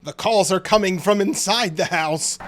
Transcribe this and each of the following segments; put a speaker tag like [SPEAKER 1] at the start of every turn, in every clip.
[SPEAKER 1] The calls are coming from inside the house.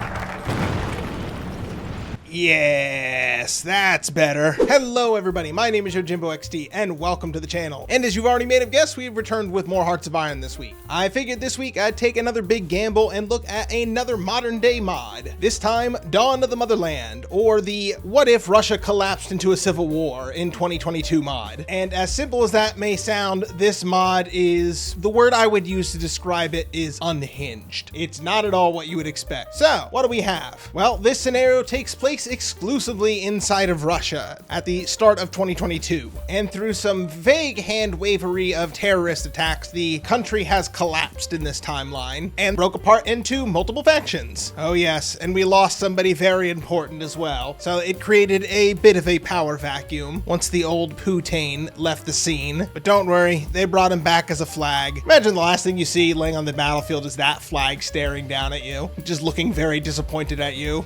[SPEAKER 1] Yes, that's better. Hello everybody, my name is YujimboXD and welcome to the channel. And as you've already may have guessed, we've returned with more Hearts of Iron this week. I figured this week I'd take another big gamble and look at another modern day mod. This time, Dawn of the Motherland, or the What If Russia Collapsed into a Civil War in 2022 mod. And as simple as that may sound, this mod is, the word I would use to describe it is unhinged. It's not at all what you would expect. So, what do we have? Well, this scenario takes place exclusively inside of Russia at the start of 2022, and through some vague hand-wavery of terrorist attacks, the country has collapsed in this timeline and broke apart into multiple factions. Oh yes, and we lost somebody very important as well, so it created a bit of a power vacuum once the old Putain left the scene. But don't worry, they brought him back as a flag. Imagine the last thing you see laying on the battlefield is that flag staring down at you, just looking very disappointed at you.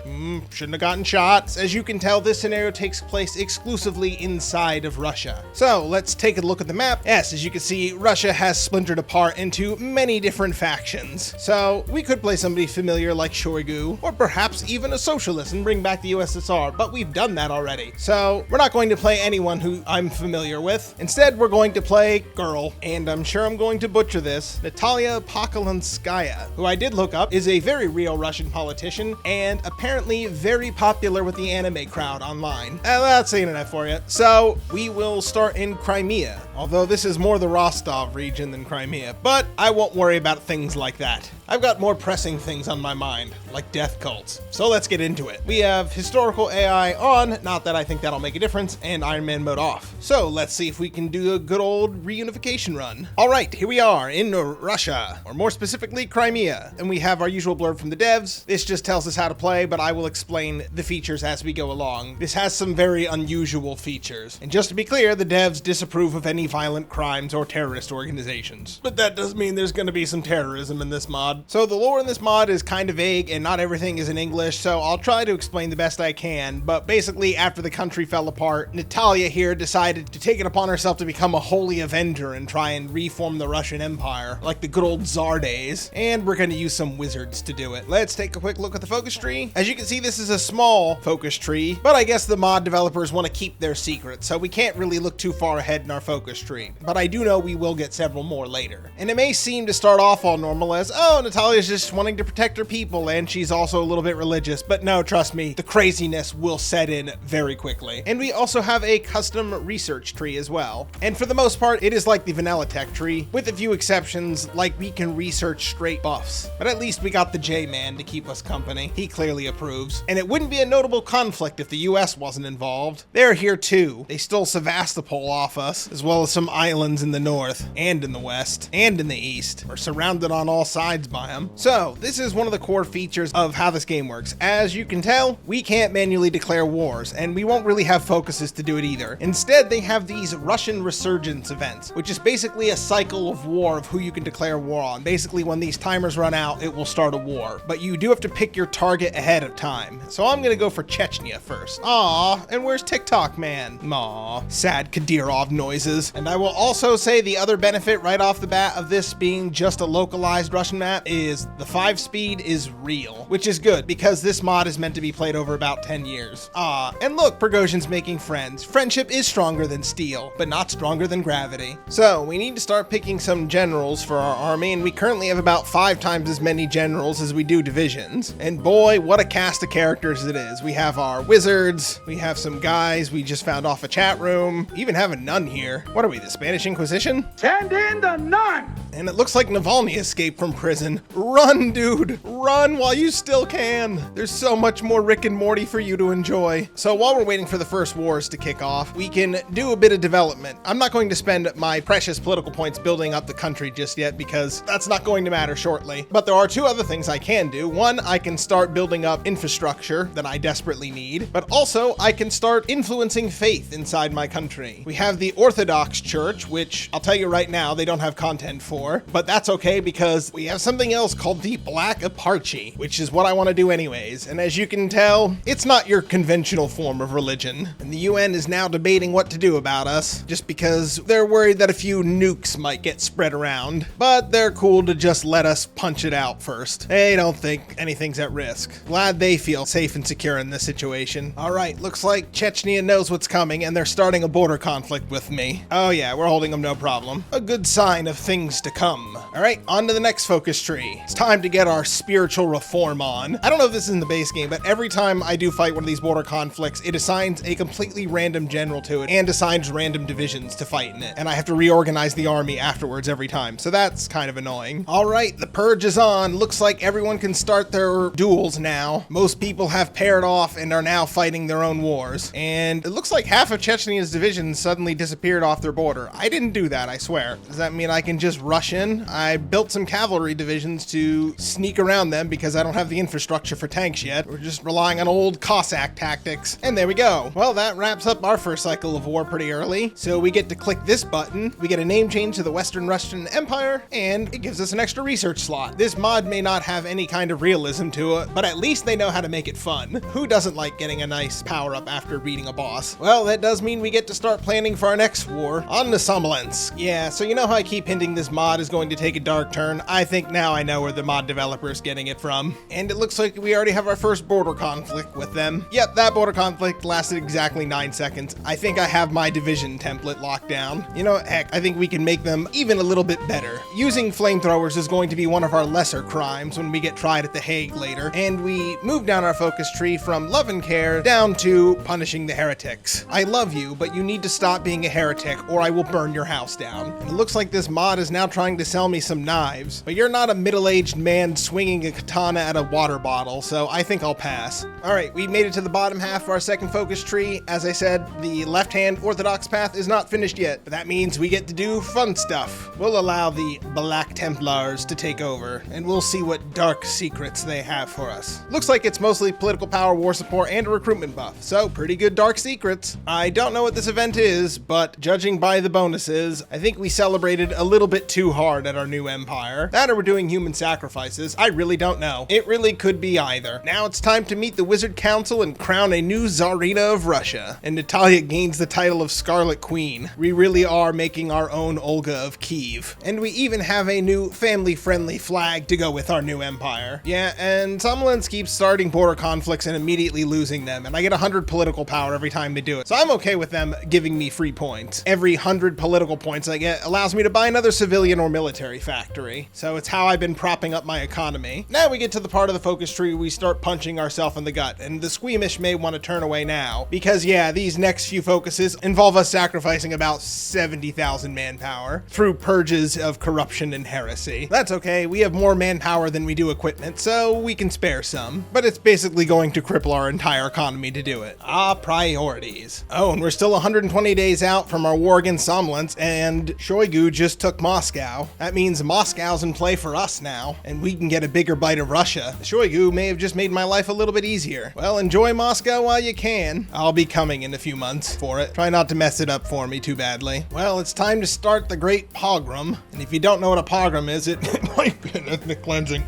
[SPEAKER 1] Shouldn't have gotten shot. As you can tell, this scenario takes place exclusively inside of Russia. So let's take a look at the map. Yes, as you can see, Russia has splintered apart into many different factions. So we could play somebody familiar like Shoigu, or perhaps even a socialist and bring back the USSR, but we've done that already. So we're not going to play anyone who I'm familiar with. Instead, we're going to play girl, and I'm sure I'm going to butcher this, Natalia Pokolanskaya, who I did look up is a very real Russian politician and apparently very popular with the anime crowd online. That's saying enough for you. So we will start in Crimea, although this is more the Rostov region than Crimea, but I won't worry about things like that. I've got more pressing things on my mind, like death cults. So let's get into it. We have historical AI on, not that I think that'll make a difference, and Iron Man mode off. So let's see if we can do a good old reunification run. All right, here we are in Russia, or more specifically Crimea, and we have our usual blurb from the devs. This just tells us how to play, but I will explain the features as we go along. This has some very unusual features. And just to be clear, the devs disapprove of any violent crimes or terrorist organizations. But that does mean there's going to be some terrorism in this mod. So the lore in this mod is kind of vague and not everything is in English, so I'll try to explain the best I can. But basically, after the country fell apart, Natalia here decided to take it upon herself to become a holy avenger and try and reform the Russian Empire, like the good old Tsar days. And we're going to use some wizards to do it. Let's take a quick look at the focus tree. As you can see, this is a small focus tree, but I guess the mod developers want to keep their secret, so we can't really look too far ahead in our focus tree. But I do know we will get several more later. And it may seem to start off all normal as, oh, Natalia's just wanting to protect her people and she's also a little bit religious, but no, trust me, the craziness will set in very quickly. And we also have a custom research tree as well. And for the most part, it is like the vanilla tech tree, with a few exceptions, like we can research straight buffs. But at least we got the J-Man to keep us company. He clearly approves. And it wouldn't be a notable conflict if the US wasn't involved. They're here too. They stole Sevastopol off us, as well as some islands in the north, and in the west, and in the east. We're surrounded on all sides by them. So this is one of the core features of how this game works. As you can tell, we can't manually declare wars, and we won't really have focuses to do it either. Instead, they have these Russian resurgence events, which is basically a cycle of war of who you can declare war on. Basically, when these timers run out, it will start a war, but you do have to pick your target ahead of time. So I'm gonna go for Chechnya first. Aw, and where's TikTok man? Aw, sad Kadyrov noises. And I will also say the other benefit right off the bat of this being just a localized Russian map is the 5 speed is real, which is good because this mod is meant to be played over about 10 years. And look, Prigozhin's making friends. Friendship is stronger than steel, but not stronger than gravity. So we need to start picking some generals for our army, and we currently have about 5 times as many generals as we do divisions. And boy, what a cast of characters it is. We have our wizards, we have some guys we just found off a chat room, we even have a nun here. What are we, the Spanish Inquisition?
[SPEAKER 2] Send in the nun!
[SPEAKER 1] And it looks like Navalny escaped from prison. Run, dude, run while you still can. There's so much more Rick and Morty for you to enjoy. So while we're waiting for the first wars to kick off, we can do a bit of development. I'm not going to spend my precious political points building up the country just yet because that's not going to matter shortly. But there are 2 other things I can do. One, I can start building up infrastructure that I desperately need, but also I can start influencing faith inside my country. We have the Orthodox Orthodox Church, which I'll tell you right now, they don't have content for, but that's okay because we have something else called the Black Apache, which is what I want to do anyways. And as you can tell, it's not your conventional form of religion. And the UN is now debating what to do about us, just because they're worried that a few nukes might get spread around, but they're cool to just let us punch it out first. They don't think anything's at risk. Glad they feel safe and secure in this situation. All right, looks like Chechnya knows what's coming and they're starting a border conflict with me. Oh yeah, we're holding them no problem. A good sign of things to come. All right, on to the next focus tree. It's time to get our spiritual reform on. I don't know if this is in the base game, but every time I do fight one of these border conflicts, it assigns a completely random general to it and assigns random divisions to fight in it. And I have to reorganize the army afterwards every time. So that's kind of annoying. All right, the purge is on. Looks like everyone can start their duels now. Most people have paired off and are now fighting their own wars. And it looks like half of Chechnya's divisions suddenly disappeared off their border. I didn't do that, I swear. Does that mean I can just rush in? I built some cavalry divisions to sneak around them because I don't have the infrastructure for tanks yet. We're just relying on old Cossack tactics. And there we go. Well, that wraps up our first cycle of war pretty early. So we get to click this button. We get a name change to the Western Russian Empire, and it gives us an extra research slot. This mod may not have any kind of realism to it, but at least they know how to make it fun. Who doesn't like getting a nice power-up after beating a boss? Well, that does mean we get to start planning for our next war, on to Smolensk. Yeah, so you know how I keep hinting this mod is going to take a dark turn? I think now I know where the mod developer is getting it from. And it looks like we already have our first border conflict with them. Yep, that border conflict lasted exactly 9 seconds. I think I have my division template locked down. You know, heck, I think we can make them even a little bit better. Using flamethrowers is going to be one of our lesser crimes when we get tried at The Hague later, and we move down our focus tree from love and care down to punishing the heretics. I love you, but you need to stop being a heretic or I will burn your house down. And it looks like this mod is now trying to sell me some knives, but you're not a middle-aged man swinging a katana at a water bottle, so I think I'll pass. All right, we made it to the bottom half of our second focus tree. As I said, the left-hand Orthodox path is not finished yet, but that means we get to do fun stuff. We'll allow the Black Templars to take over, and we'll see what dark secrets they have for us. Looks like it's mostly political power, war support, and a recruitment buff, so pretty good dark secrets. I don't know what this event is, but judging by the bonuses, I think we celebrated a little bit too hard at our new empire. That or we're doing human sacrifices, I really don't know. It really could be either. Now it's time to meet the Wizard Council and crown a new Tsarina of Russia, and Natalia gains the title of Scarlet Queen. We really are making our own Olga of Kiev. And we even have a new family-friendly flag to go with our new empire. Yeah, and Smolensk keeps starting border conflicts and immediately losing them, and I get 100 political power every time they do it. So I'm okay with them giving me free points. Every 100 political points I get allows me to buy another civilian or military factory. So it's how I've been propping up my economy. Now we get to the part of the focus tree we start punching ourselves in the gut, and the squeamish may want to turn away now, because yeah, these next few focuses involve us sacrificing about 70,000 manpower through purges of corruption and heresy. That's okay, we have more manpower than we do equipment, so we can spare some, but it's basically going to cripple our entire economy to do it. Priorities. Oh, and we're still 120 days out from our war against Smolensk, and Shoigu just took Moscow. That means Moscow's in play for us now, and we can get a bigger bite of Russia. Shoigu may have just made my life a little bit easier. Well, enjoy Moscow while you can. I'll be coming in a few months for it. Try not to mess it up for me too badly. Well, it's time to start the Great Pogrom, and if you don't know what a pogrom is, it might be an ethnic cleansing.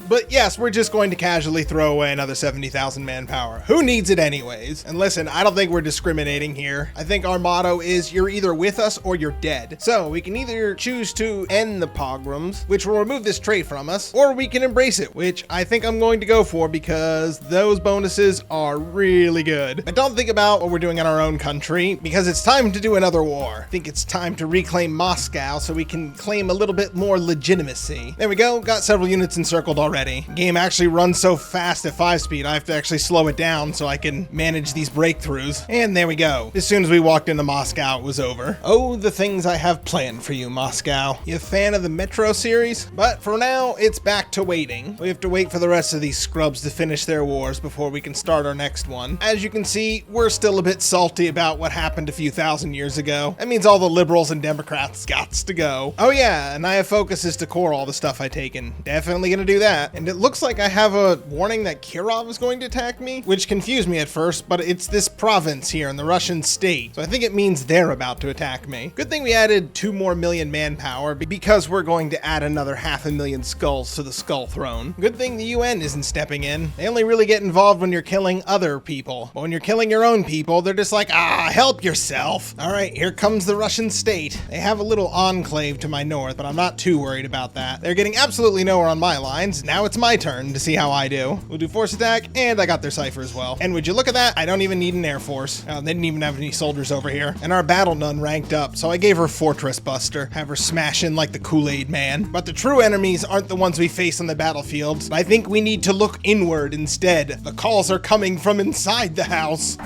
[SPEAKER 1] But yes, we're just going to casually throw away another 70,000 manpower. Who needs it anyways? And listen, I don't think we're discriminating here. I think our motto is you're either with us or you're dead. So we can either choose to end the pogroms, which will remove this trait from us, or we can embrace it, which I think I'm going to go for because those bonuses are really good. But don't think about what we're doing in our own country because it's time to do another war. I think it's time to reclaim Moscow so we can claim a little bit more legitimacy. There we go, got several units encircled already. Game actually runs so fast at 5 speed, I have to actually slow it down so I can manage these breakthroughs. And there we go. As soon as we walked into Moscow, it was over. Oh, the things I have planned for you, Moscow. You a fan of the Metro series? But for now, it's back to waiting. We have to wait for the rest of these scrubs to finish their wars before we can start our next one. As you can see, we're still a bit salty about what happened a few thousand years ago. That means all the liberals and Democrats gots to go. Oh yeah, and I have focuses to core all the stuff I taken. Definitely gonna do that. that. And it looks like I have a warning that Kirov is going to attack me, which confused me at first, but it's this province here in the Russian state. So I think it means they're about to attack me. Good thing we added 2 more million manpower because we're going to add another 500,000 skulls to the Skull Throne. Good thing the UN isn't stepping in. They only really get involved when you're killing other people. But when you're killing your own people, they're just like, help yourself. All right, here comes the Russian state. They have a little enclave to my north, but I'm not too worried about that. They're getting absolutely nowhere on my lines. Now it's my turn to see how I do. We'll do force attack, and I got their cipher as well. And would you look at that? I don't even need an air force. They didn't even have any soldiers over here. And our battle nun ranked up, so I gave her Fortress Buster, have her smash in like the Kool-Aid man. But the true enemies aren't the ones we face on the battlefield. I think we need to look inward instead. The calls are coming from inside the house.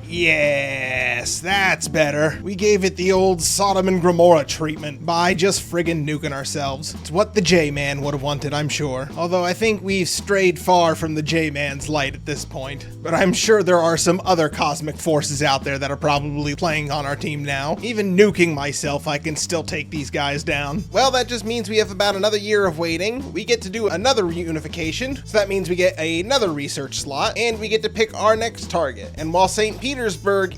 [SPEAKER 1] Yes, that's better. We gave it the old Sodom and Gomorrah treatment by just friggin' nuking ourselves. It's what the J-Man would have wanted, I'm sure. Although I think we've strayed far from the J-Man's light at this point. But I'm sure there are some other cosmic forces out there that are probably playing on our team now. Even nuking myself, I can still take these guys down. Well, that just means we have about another year of waiting. We get to do another reunification, so that means we get another research slot, and we get to pick our next target. And while St. Petersburg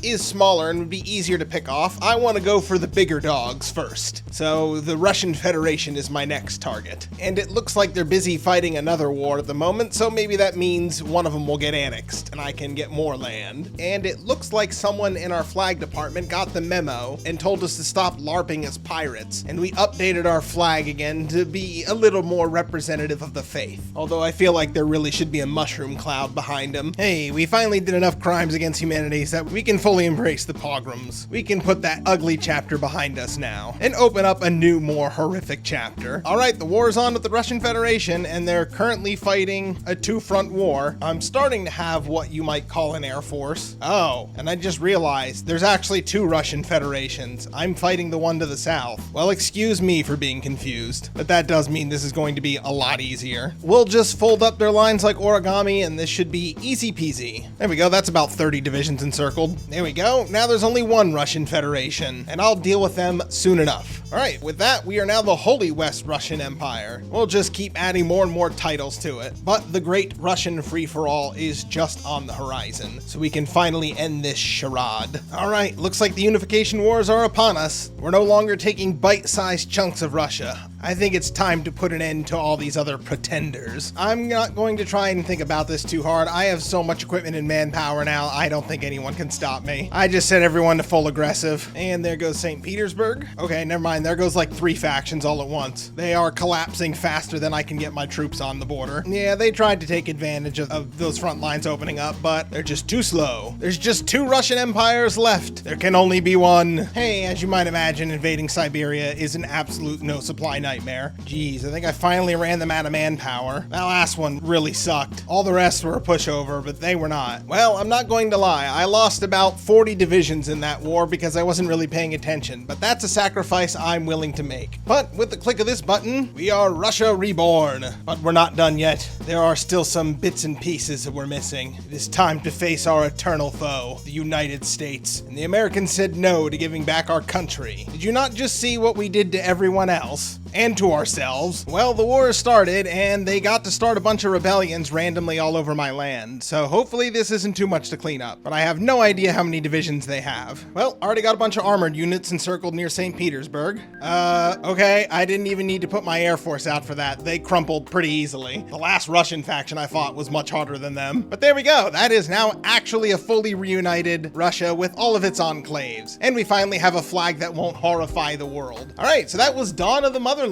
[SPEAKER 1] is smaller and would be easier to pick off, I want to go for the bigger dogs first. So the Russian Federation is my next target. And it looks like they're busy fighting another war at the moment, so maybe that means one of them will get annexed and I can get more land. And it looks like someone in our flag department got the memo and told us to stop LARPing as pirates, and we updated our flag again to be a little more representative of the faith. Although I feel like there really should be a mushroom cloud behind them. Hey, we finally did enough crimes against humanity that we can fully embrace the pogroms. We can put that ugly chapter behind us now and open up a new, more horrific chapter. All right, the war is on with the Russian Federation, and they're currently fighting a 2-front war. I'm starting to have what you might call an air force. Oh, and I just realized there's actually 2 Russian federations. I'm fighting the one to the south. Well, excuse me for being confused, but that does mean this is going to be a lot easier. We'll just fold up their lines like origami, and this should be easy peasy. There we go, that's about 30 divisions encircled. There we go. Now there's only 1 Russian Federation, and I'll deal with them soon enough. All right, with that, we are now the Holy West Russian Empire. We'll just keep adding more and more titles to it. But the Great Russian Free-for-All is just on the horizon, so we can finally end this charade. All right, looks like the unification wars are upon us. We're no longer taking bite-sized chunks of Russia. I think it's time to put an end to all these other pretenders. I'm not going to try and think about this too hard. I have so much equipment and manpower now, I don't think anyone can stop me. I just set everyone to full aggressive. And there goes St. Petersburg. Okay, never mind. There goes like 3 factions all at once. They are collapsing faster than I can get my troops on the border. Yeah, they tried to take advantage of those front lines opening up, but they're just too slow. There's just 2 Russian empires left. There can only be one. Hey, as you might imagine, invading Siberia is an absolute no-supply nightmare. Jeez, I think I finally ran them out of manpower. That last one really sucked. All the rest were a pushover, but they were not. Well, I'm not going to lie. I lost about 40 divisions in that war because I wasn't really paying attention, but that's a sacrifice I'm willing to make. But with the click of this button, we are Russia reborn. But we're not done yet. There are still some bits and pieces that we're missing. It is time to face our eternal foe, the United States. And the Americans said no to giving back our country. Did you not just see what we did to everyone else? And to ourselves? Well, the war has started, and they got to start a bunch of rebellions randomly all over my land, so hopefully this isn't too much to clean up, but I have no idea how many divisions they have. Well, already got a bunch of armored units encircled near St. Petersburg. Okay, I didn't even need to put my air force out for that. They crumpled pretty easily. The last Russian faction I fought was much harder than them. But there we go, that is now actually a fully reunited Russia with all of its enclaves, and we finally have a flag that won't horrify the world. All right, so that was Dawn of the Motherland.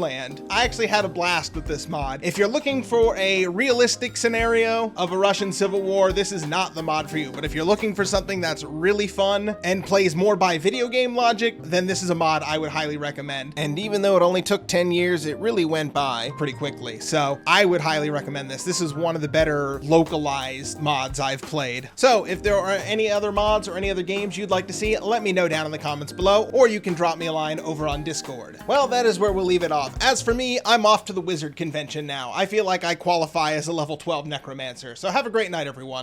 [SPEAKER 1] I actually had a blast with this mod. If you're looking for a realistic scenario of a Russian civil war, this is not the mod for you. But if you're looking for something that's really fun and plays more by video game logic, then this is a mod I would highly recommend. And even though it only took 10 years, it really went by pretty quickly. So I would highly recommend this. This is one of the better localized mods I've played. So if there are any other mods or any other games you'd like to see, let me know down in the comments below, or you can drop me a line over on Discord. Well, that is where we'll leave it off. As for me, I'm off to the wizard convention now. I feel like I qualify as a level 12 necromancer. So have a great night, everyone.